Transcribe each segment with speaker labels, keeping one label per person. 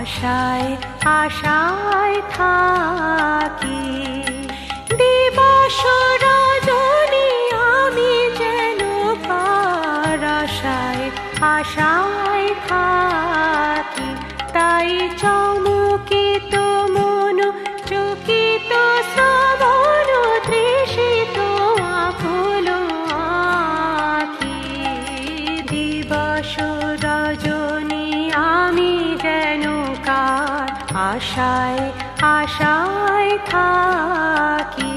Speaker 1: আশায় আশায় থাকি। দিবস রজনী আমি যেন কার আশায় আশায় থাকি। তাই চমকিত মন চকিত শ্রবণ তৃষিত আকুল আঁখি। দিবস রজনী আমি যেন কার আশায় আশায় থাকি।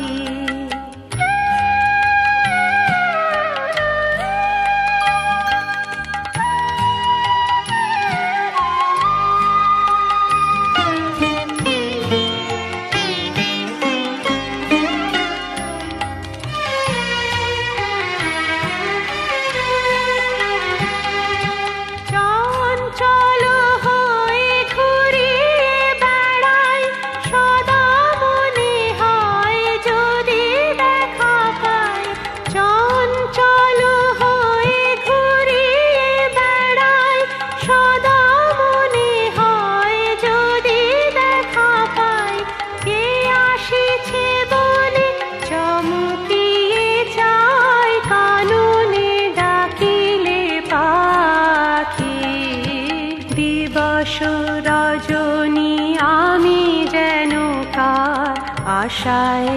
Speaker 1: রজনী আমি যেন কার আশায়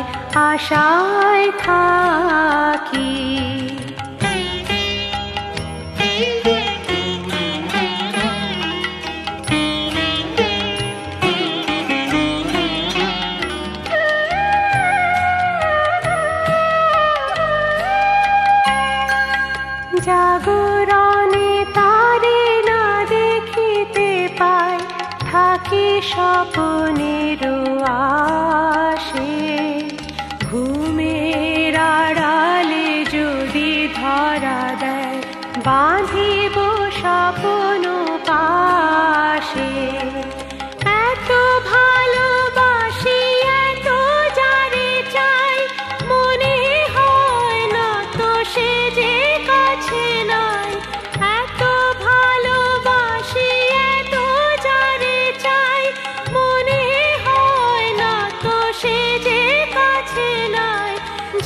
Speaker 1: আশায় থাকি। জাগরণে তারে না দেখিতে পাই, থাকি স্বপ্নের আশে। ঘুমের আড়ালে যদি ধরা দেয়, বাঁধিব স্বপ্ন পাশে। এত ভালোবাসি এত যারে চাই, মনে হয় না তো সে যে কাছে নাই। এত ভালোবাসি এত যারে চাই, মনে হয় না তো সে যে কাছে নাই।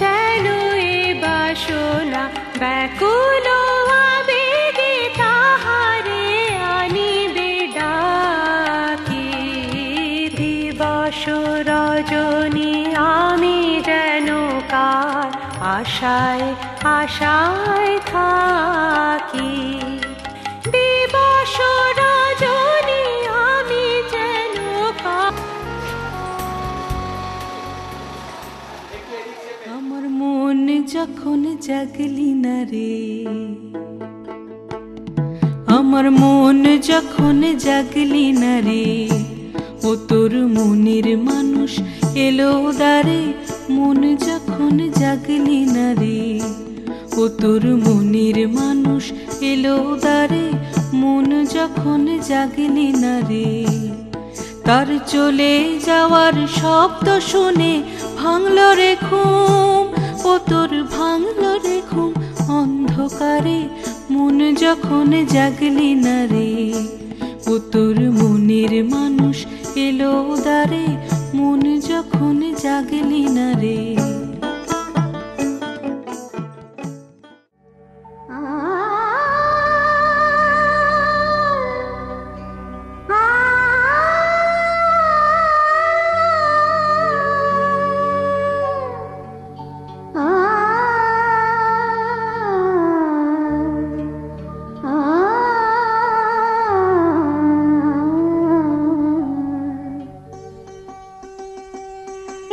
Speaker 1: যেন এ বাসনা ব্যাকুল আবেগে তাহারে আনিবে ডাকি। দিবস রজনী আমি যেন কার আশায় আশায় থাকি। দিবস রজনী আমি যেন কার।
Speaker 2: আমার মন যখন জাগলি না রে, আমার মন যখন জাগলি না রে, ও তোর মনের মানুষ এলো দারে। মন যখন জাগলি না রে, ও তোর মনের মানুষ এলো দারে। মন যখন জাগলি না রে, তার চলে যাওয়ার শব্দ শুনে ভাঙলো রে ঘুম। ও তোর ভাঙলো রে ঘুম অন্ধকারে। মন যখন জাগলি না রে, ও তোর মনের মানুষ এলো দারে। মন যখন জাগলি না রে।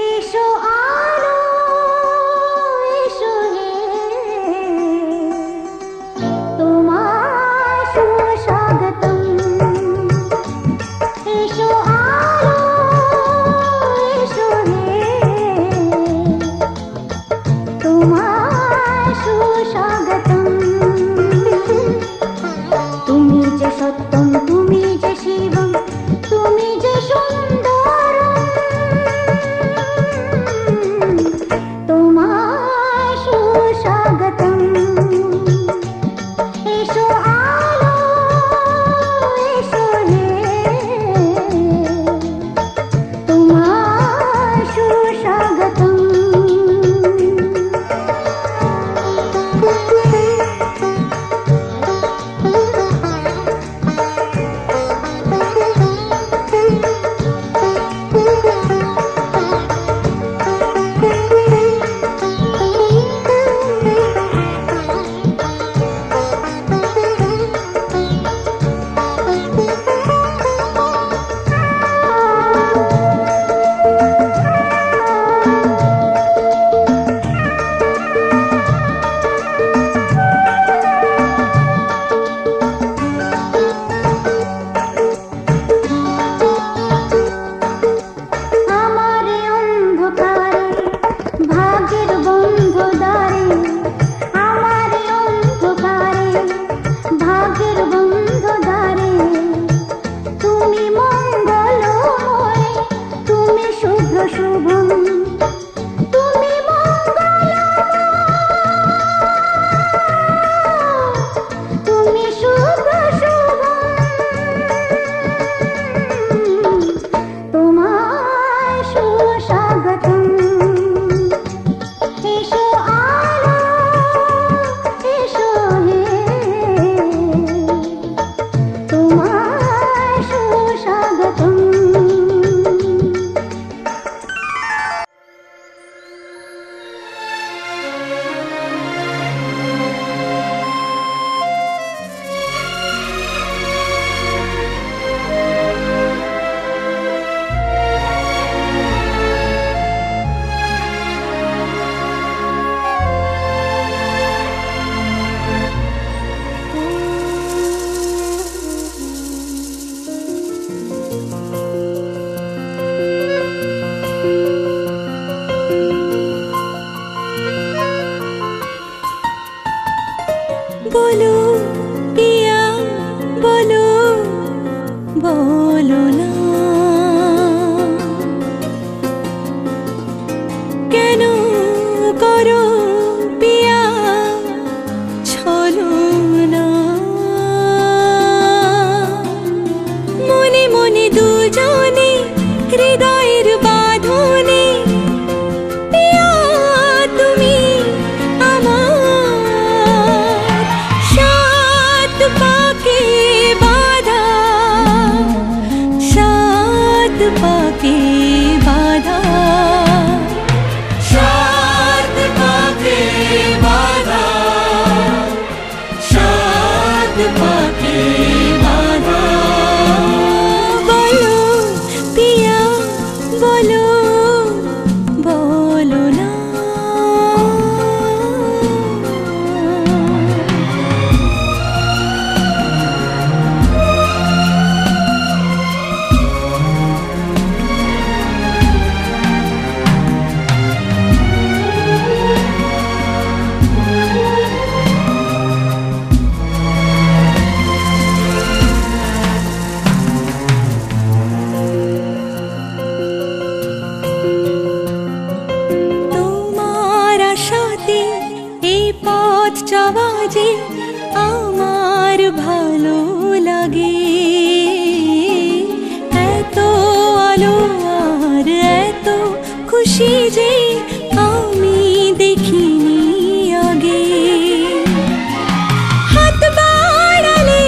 Speaker 1: এসো আলো
Speaker 3: মঙ্গলময়, তুমি শুভ শুভম, তুমি মঙ্গলময়, তুমি শুভ শুভম, তোমায় সুস্বাগতম। এসো আলো, এসো হে, তোমায় সুস্বাগতম।
Speaker 2: বলো পিয়া বলো, বলো না কেন করো পিয়া ছলনা। মনে মনে দুজনে হৃদয়ের বাঁধনে পিয়া তুমি আমার, সাত পাকে বাঁধা, সাত পাকে বাঁধা, সাত পাকে বাঁধা, সাত পাকে বাঁধা। বলো পিয়া বলো, বলো না তোমার আশাতে এই পথ চলা যে আমার ভালো লাগে। এত আলো আর এত খুশি যে আমি দেখিনি আগে। হাত বাড়ালে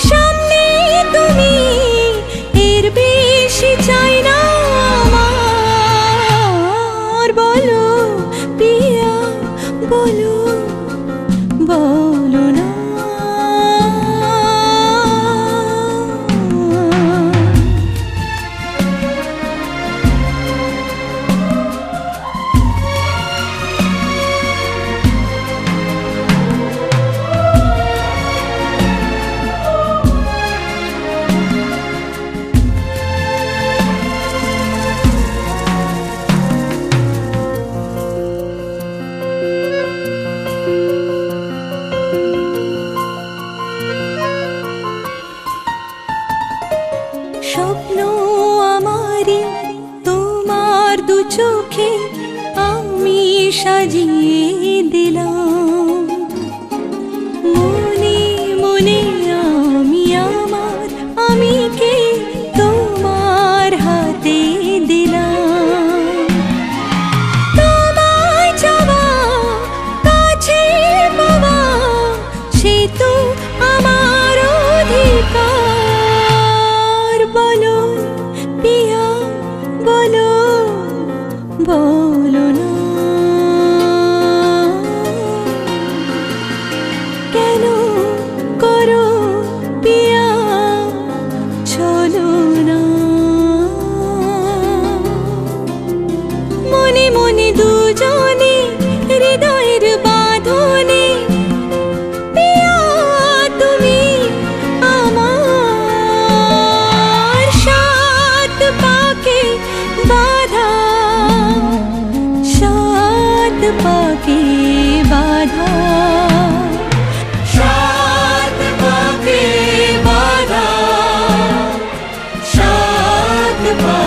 Speaker 2: সামনে তুমি, এর বেশি চাই না আমার। বলো পিয়া বলো, বলো না স্বপ্ন আমারি তোমার দু চোখে আমি সাজিয়ে দিলাম। মনে মনে আমি আমার আমিকে তোমার হাতে দিলাম। তোমায় চাওয়া কাছে পাওয়া সে তো আমার অধিকার। বলো পিয়া বলো, বলো না কেন করো পিয়া ছলনা। মনে মনে দুজনে হৃদয়ের বাঁধনে পিয়া তুমি আমার, সাত পাকে বাঁধা, সাত পাকে বাঁধা, সাত পাকে বাঁধা,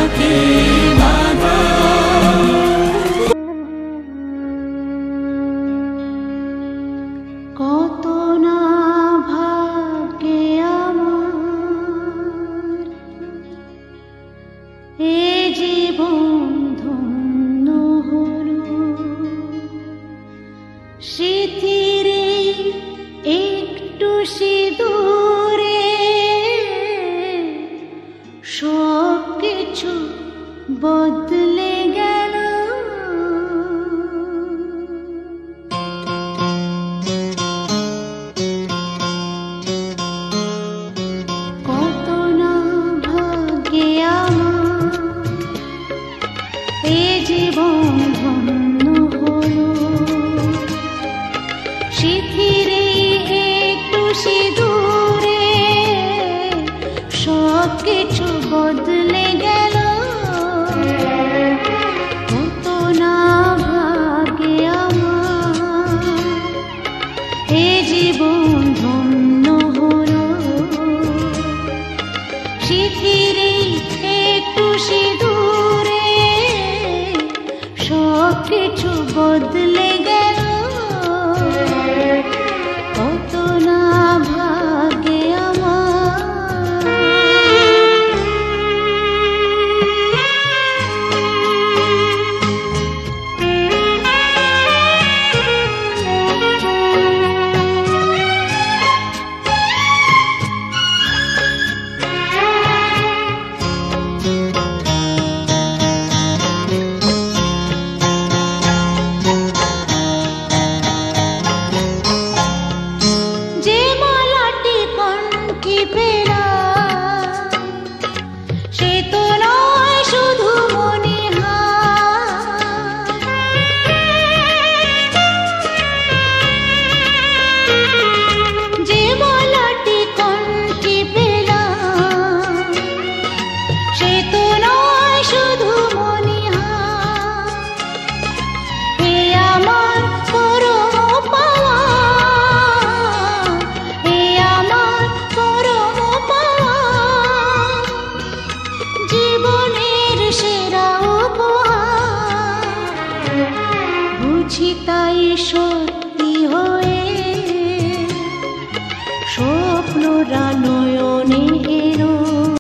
Speaker 2: থাকে বাধা।
Speaker 3: কত না ভাগ্যে আমার এ জীবন ধন্য হলো, স্মৃতির একটু সিঁদুরে সব কিছু বদলে গেল। কত না ভাগ্যে আমার এ জীবন ধন্য হলো, স্মৃতির একটু সিঁদুরে সব কিছু বদলে গেল। কত না ভাগ্যে আমার এ জীবন ধন্য হলো, স্মৃতির একটু সিঁদুরে সব কিছু বদলে গেল। কত না ভাগ্যে যে মালাটি কণ্ঠে পেলাম সে তো নয় শুধু মনে হয়, যে মালাটি কণ্ঠে পেলাম সে তো নয় শুধু মনে হয়। এ আমার পরম পাওয়া, এ আমার পরম পাওয়া, জীবনের সেরা উপহার। বুঝি তাই সত্যি হয়ে স্বপ্নরা নয়নে